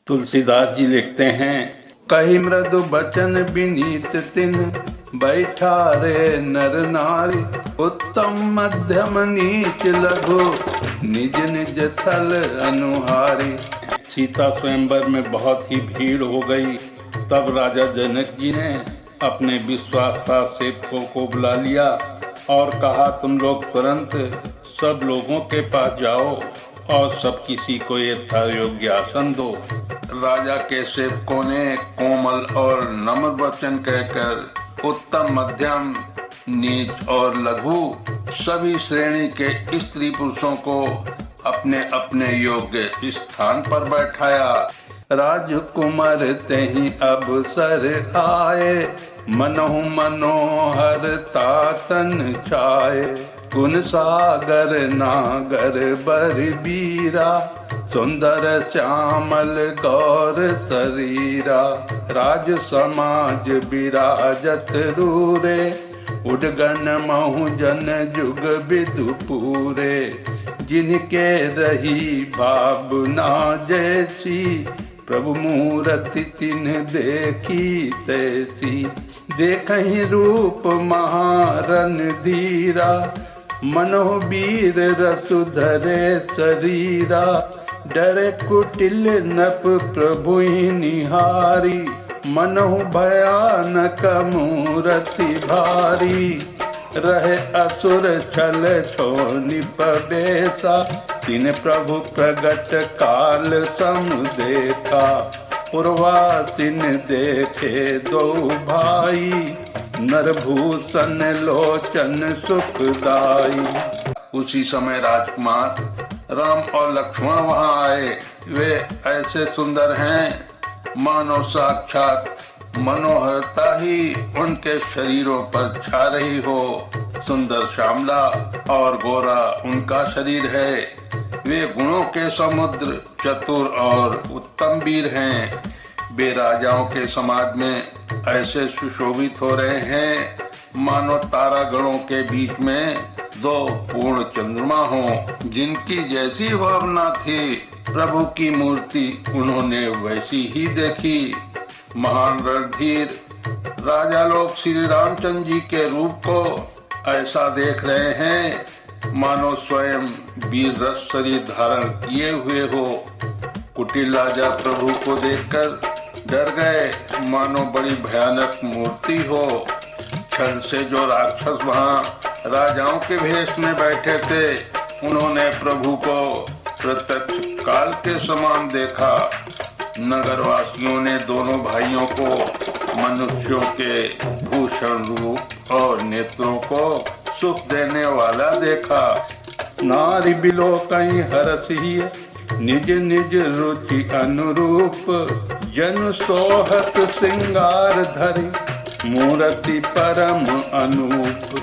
तुलसीदास जी लिखते हैं, कही मृदु बचन विनीत तिन बैठा रे नर नारी, उत्तम मध्यम नीच लघु निज निज थल अनुहारी। सीता स्वयंवर में बहुत ही भीड़ हो गई। तब राजा जनक जी ने अपने विश्वासपात सेवकों को बुला लिया और कहा, तुम लोग तुरंत सब लोगों के पास जाओ और सब किसी को यथा योग्य आसन दो। राजा के सेवकों ने कोमल और नम्र वचन कहकर उत्तम, मध्यम, नीच और लघु सभी श्रेणी के स्त्री पुरुषों को अपने अपने योग्य स्थान पर बैठाया। राजकुमार तेहि अवसर आए, मनहु मनोहर तातन छाए। गुण सागर नागर बर बीरा, सुंदर श्यामल गौर शरीरा। राज समाज विराजत रूरे, उडगन महु जन जुग विदु पूरे। जिनके रही भावना जैसी, प्रभु मूरति तिन देखी तैसी। देखहि रूप महारन धीरा, मनोह वीर रसु धरे शरीरा। डरे कुटिल नप प्रभु निहारी, मनोह भयानक मूरति भारी। रहे असुर छल छोनि पबेसा, तिन प्रभु प्रगट काल सम देखा। पुरवासिन देखे दो भाई, नरभूषण लोचन सुखदाई। उसी समय राजकुमार राम और लक्ष्मण वहाँ आए। वे ऐसे सुंदर हैं मानो साक्षात मनोहरता ही उनके शरीरों पर छा रही हो। सुंदर श्यामला और गोरा उनका शरीर है। वे गुणों के समुद्र, चतुर और उत्तम वीर हैं। वे राजाओं के समाज में ऐसे सुशोभित हो रहे हैं मानो तारागणों के बीच में दो पूर्ण चंद्रमा हों। जिनकी जैसी भावना थी प्रभु की मूर्ति उन्होंने वैसी ही देखी। महान रणधीर राजा लोग श्री रामचंद्र जी के रूप को ऐसा देख रहे हैं मानो स्वयं वीर रस शरीर धारण किए हुए हो। कुटिल राजा प्रभु को देखकर डर गए, मानो बड़ी भयानक मूर्ति हो। छल से जो राक्षस वहाँ राजाओं के भेष में बैठे थे, उन्होंने प्रभु को प्रत्यक्ष काल के समान देखा। नगरवासियों ने दोनों भाइयों को मनुष्यों के भूषण रूप और नेत्रों को सुख देने वाला देखा। नारी बिलो कहीं हरसी, निज निज रुचि अनुरूप। जन सोहत श्रृंगार धरी, मूर्ति परम अनूप।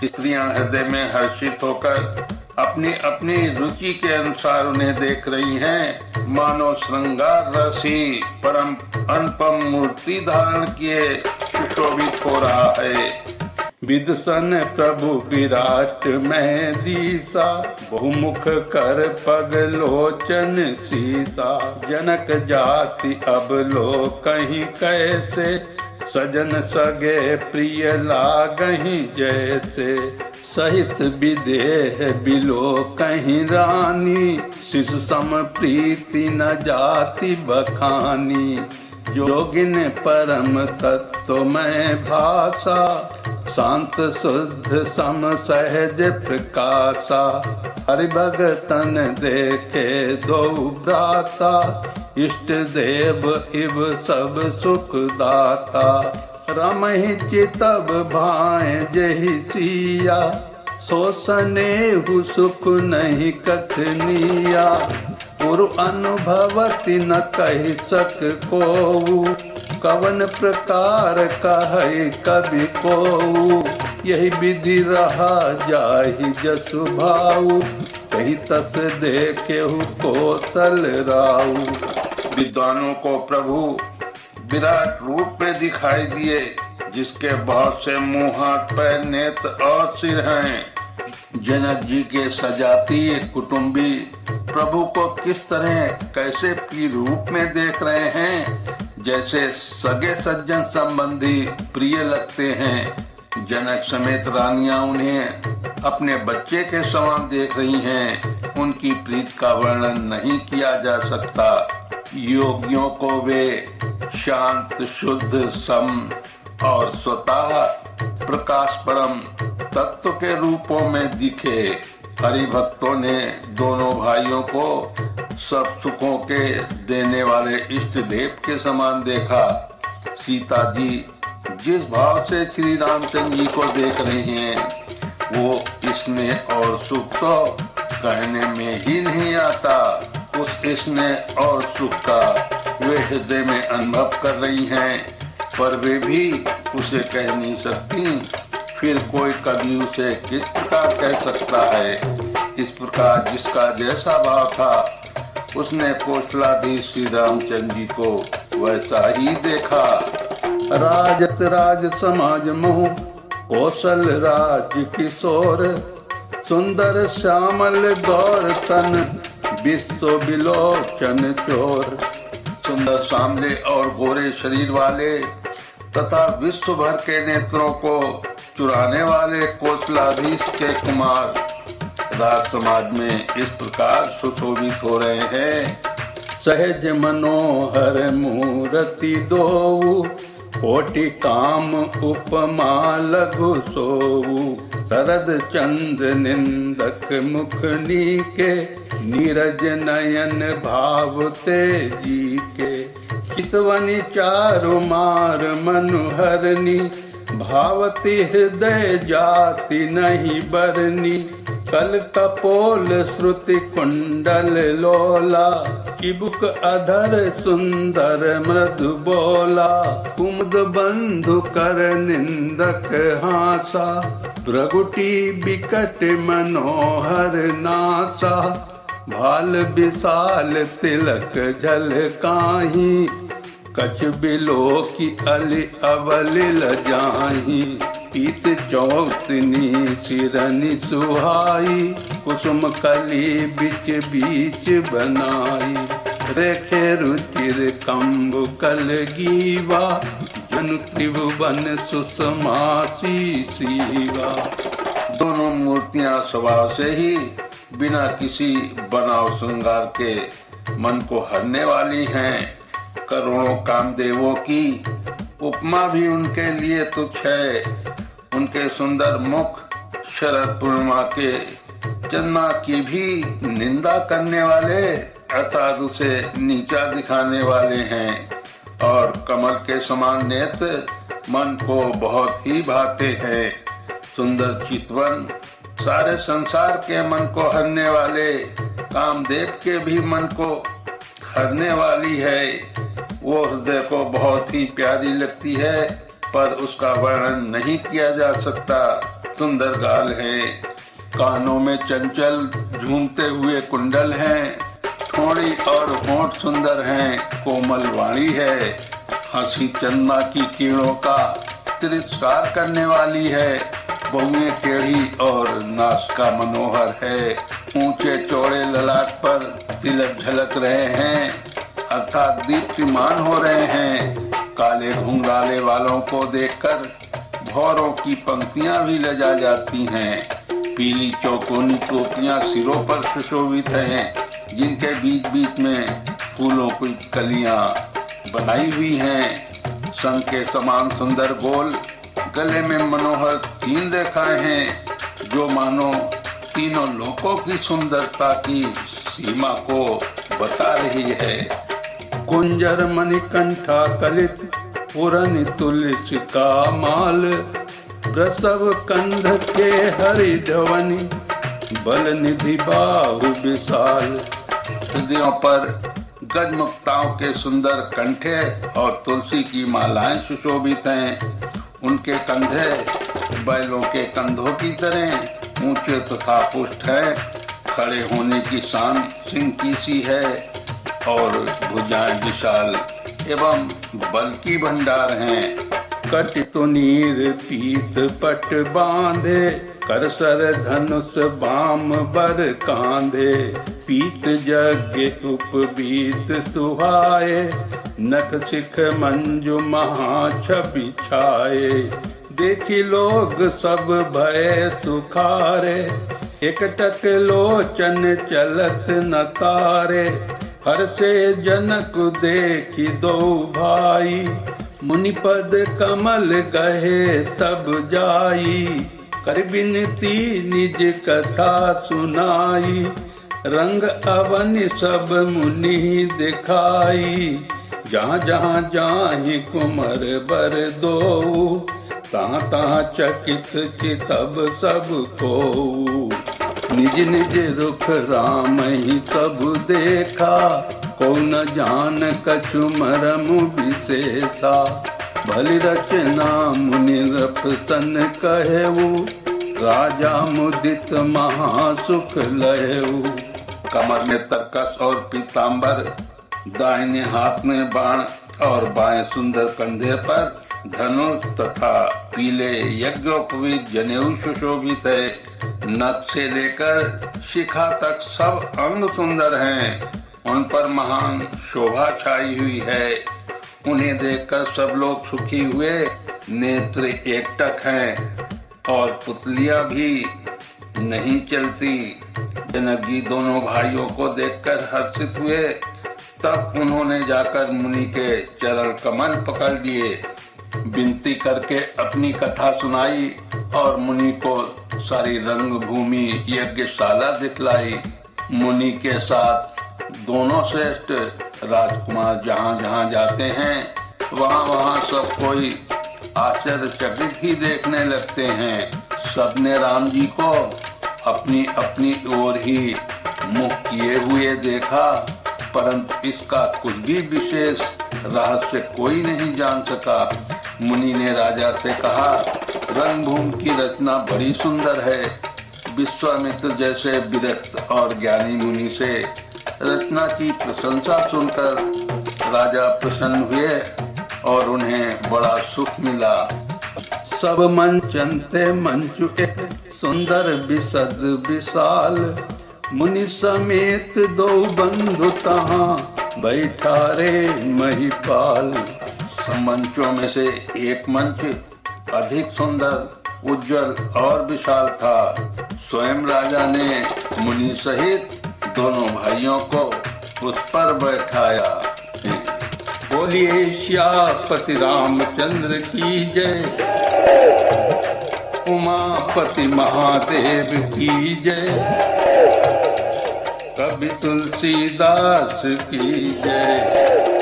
स्त्रियां हृदय में हर्षित होकर अपनी अपनी रुचि के अनुसार उन्हें देख रही हैं। मानो श्रृंगार रसी परम अनुपम मूर्ति धारण किए सुशोभित हो रहा है। विदुषण प्रभु विराट में दीसा, बहुमुख कर पग लोचन सीसा। जनक जाति अब लो कहीं कैसे, सजन सगे प्रिय लागहि जैसे। सहित विदेह बिलो कहीं रानी, शिशु सम प्रीति न जाति बखानी। योगिन परम तत्व में भाषा, शांत शुद्ध सम सहज प्रकाशा। हरि भगतन देखे दो भ्राता, इष्ट देव इव सब सुख दाता। रमहि चितब भाए जहि सिया, सो स्नेहु सुख नहीं कथनिया। पुरु अनुभवति न कहि सक कोऊ, कवन प्रकार कहै कवि कोऊ। यही विधि रहा जाहि जसु भाऊ, कही तस देखेहु कौशल राऊ। विद्वानों को प्रभु विराट रूप में दिखाई दिए, जिसके बहुत से मुंह, हाथ, पैर, नेत्र और सिर हैं। जनक जी के सजातीय कुटुंबी प्रभु को किस तरह कैसे प्रिय रूप में देख रहे हैं, जैसे सगे सज्जन संबंधी प्रिय लगते हैं। जनक समेत रानियां उन्हें अपने बच्चे के समान देख रही हैं। उनकी प्रीत का वर्णन नहीं किया जा सकता। योगियों को वे शांत, शुद्ध, सम और स्वतः प्रकाश परम तत्व के रूपों में दिखे। हरि भक्तों ने दोनों भाइयों को सब सुखों के देने वाले इष्ट देव के समान देखा। सीता जी जिस भाव से श्री रामचंद्र जी को देख रही हैं, वो स्नेह और सुख तो कहने में ही नहीं आता। उस स्नेह और सुख का वे हृदय में अनुभव कर रही हैं, पर वे भी उसे कह नहीं सकती। फिर कोई कभी उसे किस प्रकार कह सकता है। इस प्रकार जिसका जैसा भाव था, उसने कौशलाधीश श्री रामचंद्र जी को वैसा ही देखा। राजत राज समाज मोह कौशल राज किशोर, सुंदर श्यामल गौर तन विश्व विलोचन चोर। सुंदर सामले और गोरे शरीर वाले तथा विश्व भर के नेत्रों को चुराने वाले कौशलाधीश के कुमार राज समाज में इस प्रकार सुशोभित हो रहे हैं। सहज मनोहर मूर्ति दोऊ, कोटि काम उपमा लघु सोऊ। शरद चंद्र निंदक मुखनी के, नीरज नयन भाव तेजी के। चितवनी चारु मार मनुहरनी, भावती हृदय जाति नहीं बरनी। कल कपोल श्रुति कुंडल लोला, चिबुक अधर सुंदर मृदु बोला। कुमुद बंधु कर निंदक हासा, भ्रगुटी बिकट मनोहर नासा। भाल विशाल तिलक झलकाही, कछ बिलो की अली अवलिल जाही। पीत चौतनी सिरनि सुहाई, कुसुम कली बिच बीच बनाई। रेखे रुचिर कंब कल गीवा, जनु त्रिभुवन सुषमासी सीवा। दोनों मूर्तियां स्वभाव से ही बिना किसी बनाव श्रृंगार के मन को हरने वाली हैं। करोड़ों कामदेवों की उपमा भी उनके लिए तुच्छ है। उनके सुंदर मुख शरद पूर्णिमा के चंद्रमा की भी निंदा करने वाले अर्थात उसे नीचा दिखाने वाले हैं। और कमल के समान नेत्र मन को बहुत ही भाते हैं। सुंदर चितवन सारे संसार के मन को हरने वाले कामदेव के भी मन को हरने वाली है। वो हृदय को बहुत ही प्यारी लगती है, पर उसका वर्णन नहीं किया जा सकता। सुंदर गाल है, कानों में चंचल झूमते हुए कुंडल हैं, ठोड़ी और होंठ सुंदर हैं, कोमल वाणी है। हंसी चंद्रमा की किरणों का तिरस्कार करने वाली है। बहुएं टेढ़ी और नासिका मनोहर है। ऊंचे चौड़े ललाट पर तिलक झलक रहे हैं, अर्थात दीप्तिमान हो रहे हैं। काले घुंघराले वालों को देखकर भौरों की पंक्तियां भी लजा जाती हैं। पीली चौकोनी टोपियां सिरों पर सुशोभित हैं, जिनके बीच बीच में फूलों की कलियां बनाई हुई हैं। संग के समान सुंदर गोल गले में मनोहर तीन रेखाएं हैं, जो मानो तीनों लोकों की सुंदरता की सीमा को बता रही है। कुंजर मणिकंठा कलित पुरन तुलसी का माल, प्रसव कंध के हरि ध्वनि बल निधि बाहु विशाल। हृदयों पर गजमुक्ताओं के सुंदर कंठे और तुलसी की मालाएं सुशोभित हैं। उनके कंधे बैलों के कंधों की तरह ऊंचे तथा पुष्ट है। खड़े होने की शान सिंह की सी है और भुजाएं विशाल एवं बल की भंडार हैं। कटितु नीर पीत पट बांधे, कर सर धनुष बाम बर कांधे। पीत यज्ञ उपबीत सुहाए, नख सिख मंजु महाछवि छाए। देखी लोग सब भय सुखारे, एकटक लोचन चलत न तारे। हर्षे जनक देखी दो भाई, मुनिपद कमल गहे तब जाई। कर बिनती निज कथा सुनाई, रंग अवनि सब मुनि दिखाई। जहाँ जहाँ जाहि कुमर बर दो, तहाँ तहाँ चकित चितब सब को। निज निज रुख राम ही सब देखा, को न जान कछु मरम विशेषा। भली रचना मुनि प्रसन्न कहेऊ, राजा मुदित महासुख लहेऊ। कमर में तरकस और पीताम्बर, दाहिने हाथ में बाण और बाएं सुंदर कंधे पर धनुष तथा पीले यज्ञोपवीत जनेऊ सुशोभित है। नथ से लेकर शिखा तक सब अंग सुंदर हैं, उन पर महान शोभा छाई हुई है। उन्हें देखकर सब लोग सुखी हुए। नेत्र एकटक हैं और पुतलियां भी नहीं चलती। जनक जी दोनों भाइयों को देखकर हर्षित हुए। तब उन्होंने जाकर मुनि के चरण कमल पकड़ लिए, विनती करके अपनी कथा सुनाई और मुनि को सारी रंग भूमि यज्ञशाला दिखलाई। मुनि के साथ दोनों श्रेष्ठ राजकुमार जहाँ जहाँ जाते हैं, वहाँ वहाँ सब कोई आश्चर्यचकित ही देखने लगते हैं। सबने राम जी को अपनी अपनी ओर ही मुख किए हुए देखा, परंतु इसका कुछ भी विशेष रहस्य कोई नहीं जान सका। मुनि ने राजा से कहा, रंगभूमि की रचना बड़ी सुंदर है। विश्वामित्र जैसे विरक्त और ज्ञानी मुनि से रचना की प्रशंसा सुनकर राजा प्रसन्न हुए और उन्हें बड़ा सुख मिला। सब मंचनते मंचु एक सुंदर विशद विशाल, मुनि समेत दो बंधु तहाँ बैठा रे महिपाल। सब मंचों में से एक मंच अधिक सुंदर, उज्जवल और विशाल था। स्वयं राजा ने मुनि सहित दोनों भाइयों को उस पर बैठाया। बोलिए श्यापति रामचंद्र की जय, उमापति महादेव की जय, कवि तुलसीदास की जय।